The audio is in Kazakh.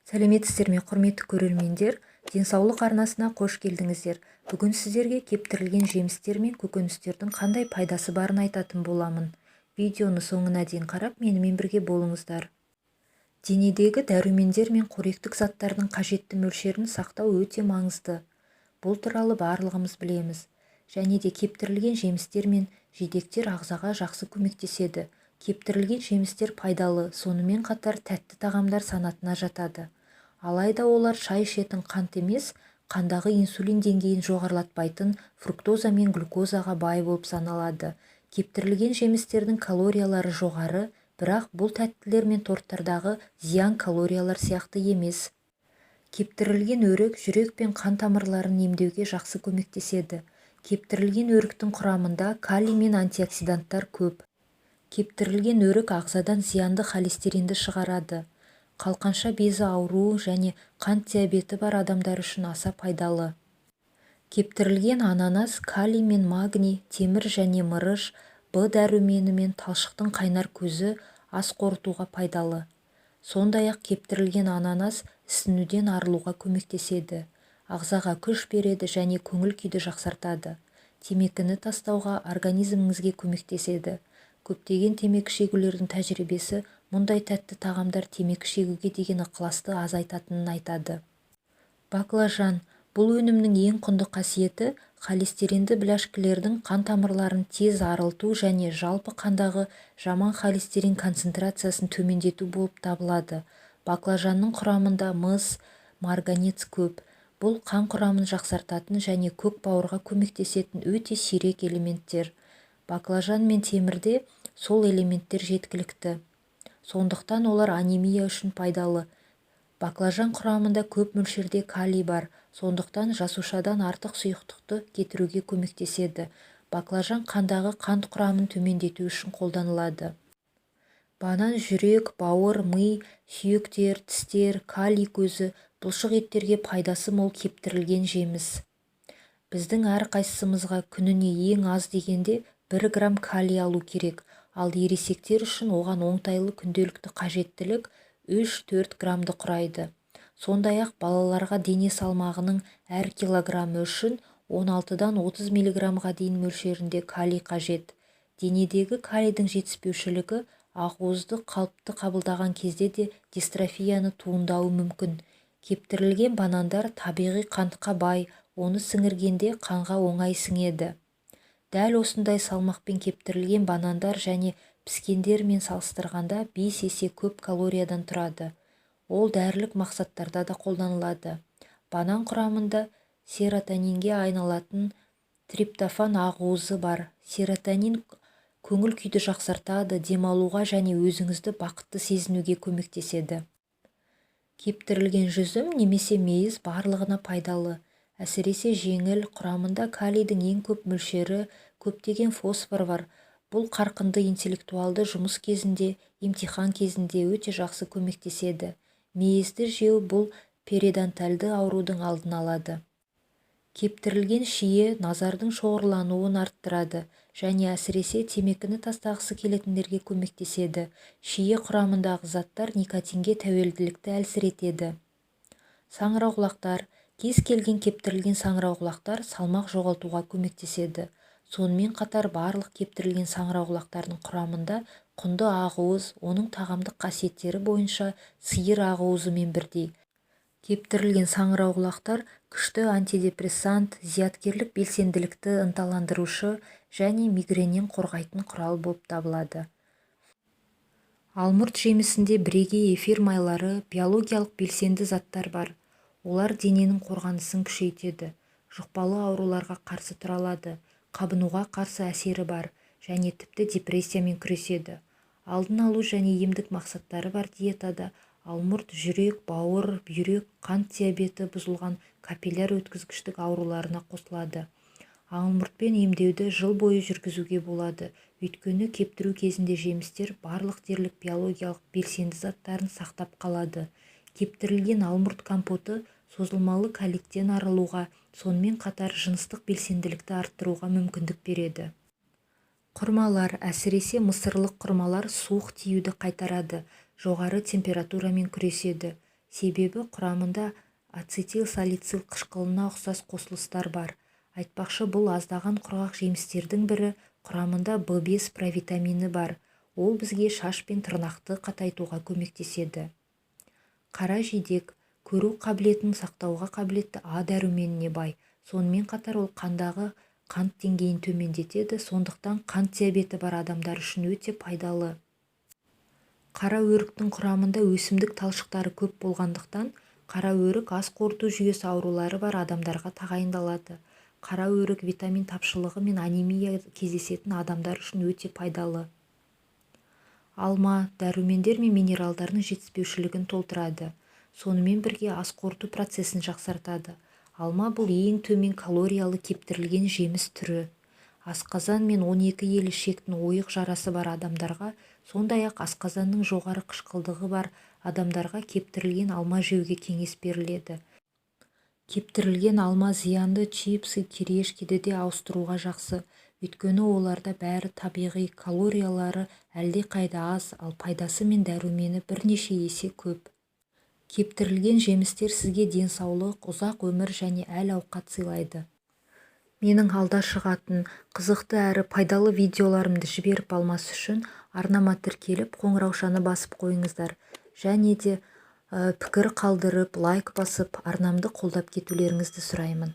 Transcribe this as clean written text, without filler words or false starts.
Сәлеметсіздер ме, құрметті көрермендер, денсаулық арнасына қош келдіңіздер. Бүгін сіздерге кептірілген жемістер мен көкөністердің қандай пайдасы барын айтатын боламын. Видеоны соңына дейін қарап, менімен бірге болыңыздар. Денедегі дәрумендер мен қоректік заттардың қажетті мөлшерін сақтау өте маңызды. Бұл туралы барлығымыз білеміз. Және де кептірілген жемістер мен жидектер ағзаға жақсы көмектеседі. Кептірілген жемістер пайдалы, сонымен қатар тәтті тағамдар санатына жатады. Алайда олар шай ішетін қант емес, қандағы инсулин деңгейін жоғарылатпайтын фруктоза мен глюкозаға бай болып саналады. Кептірілген жемістердің калориялары жоғары, бірақ бұл тәттілер мен торттардағы зиян калориялар сияқты емес. Кептірілген өрік жүрек пен қан тамырларын емдеуге жақсы көмектеседі. Кептірілген өріктің құрамында калий мен антиоксиданттар көп. Кептірілген өрік ағзадан зиянды холестеринді шығарады. Қалқанша безі ауруы және қант диабеті бар адамдар үшін аса пайдалы. Кептірілген ананас калий мен магний, темір және мырыш, Б дәрумені мен талшықтың қайнар көзі ас қорытуға пайдалы. Сондай-ақ кептірілген ананас ісінуден арылуға көмектеседі. Ағзаға күш береді және көңіл күйді жақсартады. Темекіні тастауға организміңізге көмектеседі. Көптеген темекі шегулердің тәжірибесі мұндай тәтті тағамдар темекі шегуге деген ықыласты азайтатынын айтады. Баклажан. Бұл өнімнің ең құнды қасиеті холестеринді біляшкілердің қан тамырларын тез арылту және жалпы қандағы жаман холестерин концентрациясын төмендету болып табылады. Баклажанның құрамында мыс, марганец көп. Бұл қан құрамын жақсартатын және көк бауырға көмектесетін өте сирек элементтер. Баклажан мен темірде сол элементтер жеткілікті. Сондықтан олар анемия үшін пайдалы. Баклажан құрамында көп мөлшерде калий бар, сондықтан жасушадан артық сұйықтықты кетіруге көмектеседі. Баклажан қандағы қант құрамын төмендету үшін қолданылады. Банан жүрек, бауыр, ми, сүйектер, тістер, калий көзі, бұлшық еттерге пайдасы мол кептірілген жеміс. Біздің әрқайсымызға күніне ең аз дегенде 1 грамм калий алу керек, ал ересектер үшін оған оңтайлы күнделікті қажеттілік 3-4 граммды құрайды. Сондай-ақ балаларға дене салмағының әр килограммы үшін 16-дан 30 миллиграммға дейін мөлшерінде калий қажет. Денедегі калийдің жетіспеушілігі ақуызды қалыпты қабылдаған кезде де дистрофияны туындауы мүмкін. Кептірілген банандар табиғи қантқа бай, оны сіңіргенде қанға оңай сіңеді. Дәл осындай салмақпен кептірілген банандар және піскендермен салыстырғанда 5 есе көп калориядан тұрады. Ол дәрілік мақсаттарда да қолданылады. Банан құрамында серотонинге айналатын триптофан ақуызы бар. Серотонин көңіл күйді жақсартады, демалуға және өзіңізді бақытты сезінуге көмектеседі. Кептірілген жүзім немесе мейіз барлығына пайдалы. Әсіресе жеңіл, құрамында калийдің ең көп мөлшері, көптеген фосфор бар. Бұл қарқынды интеллектуалды жұмыс кезінде, емтихан кезінде өте жақсы көмектеседі. Мейізді жеу бұл перинатальды аурудың алдын алады. Кептірілген шие назардың шоғырлануын арттырады және әсіресе темекіні тастағысы келетіндерге көмектеседі. Шие құрамындағы заттар никотинге тәуелділікті әлсіретеді. Саңырауқұлақтар. Кез келген кептірілген саңырауқұлақтар салмақ жоғалтуға көмектеседі. Сонымен қатар барлық кептірілген саңырауқұлақтардың құрамында құнды ақуыз, оның тағамдық қасиеттері бойынша сиыр ақуызымен бірдей. Кептірілген саңырауқұлақтар күшті антидепрессант, зияткерлік белсенділікті ынталандырушы және мигреннен қорғайтын құрал болып табылады. Алмұрт жемісінде бірегей эфир майлары, биологиялық белсенді заттар бар. Олар дененің қорғанысын күшейтеді, жұқпалы ауруларға қарсы тұра алады, қабынуға қарсы әсері бар және тіпті депрессиямен күреседі. Алдын алу және емдік мақсаттары бар диетада алмұрт, жүрек, бауыр, бүйрек, қант диабеті бұзылған капилляр өткізгіштік ауруларына қосылады. Алмұртпен емдеуді жыл бойы жүргізуге болады, өйткені кептіру кезінде жемістер барлық дерлік биологиялық белсенді заттарын сақтап қалады. Кептірілген алмұрт компоты созылмалы кәліктен арылуға, сонымен қатар жыныстық белсенділікті арттыруға мүмкіндік береді. Құрмалар, әсіресе мысырлық құрмалар суық тиюді қайтарады, жоғары температурамен күреседі. себебі құрамында ацетилсалицил қышқылына ұқсас қосылыстар бар. Айтпақшы, бұл аздаған құрғақ жемістердің бірі, құрамында В5 провитамині бар. Ол бізге шаш пен тырнақты қатайтуға көмектеседі. Қара жидек көру қабілетін сақтауға қабілетті А дәруменіне бай. Сонымен қатар ол қандағы қант деңгейін төмендетеді, сондықтан қант диабеті бар адамдар үшін өте пайдалы. Қара өріктің құрамында өсімдік талшықтары көп болғандықтан, қара өрік ас қорыту жүйесі аурулары бар адамдарға тағайындалады. Қара өрік витамин тапшылығы мен анемия кездесетін адамдар үшін өте пайдалы. Алма дәрумендер мен минералдардың жетіспеушілігін толтырады. Сонымен бірге ас қорыту процесін жақсартады. Алма бұл ең төмен калориялы кептірілген жеміс түрі. Асқазан мен 12 елі шектің ойық жарасы бар адамдарға, сондай-ақ асқазанның жоғары қышқылдығы бар адамдарға кептірілген алма жеуге кеңес беріледі. Кептірілген алма зиянды чипсы, кириешкеде де ауыстыруға жақсы. Өйткені оларда бәрі табиғи, калориялары әлдеқайда аз, ал пайдасы мен дәрумені бірнеше есе көп. Кептірілген жемістер сізге денсаулық, ұзақ өмір және әл-ауқат сыйлайды. Менің алда шығатын қызықты әрі пайдалы видеоларымды жіберіп алмас үшін арнама тіркеліп, қоңыраушаны басып қойыңыздар. Және де пікір қалдырып, лайк басып, арнамды қолдап кетулеріңізді сұраймын.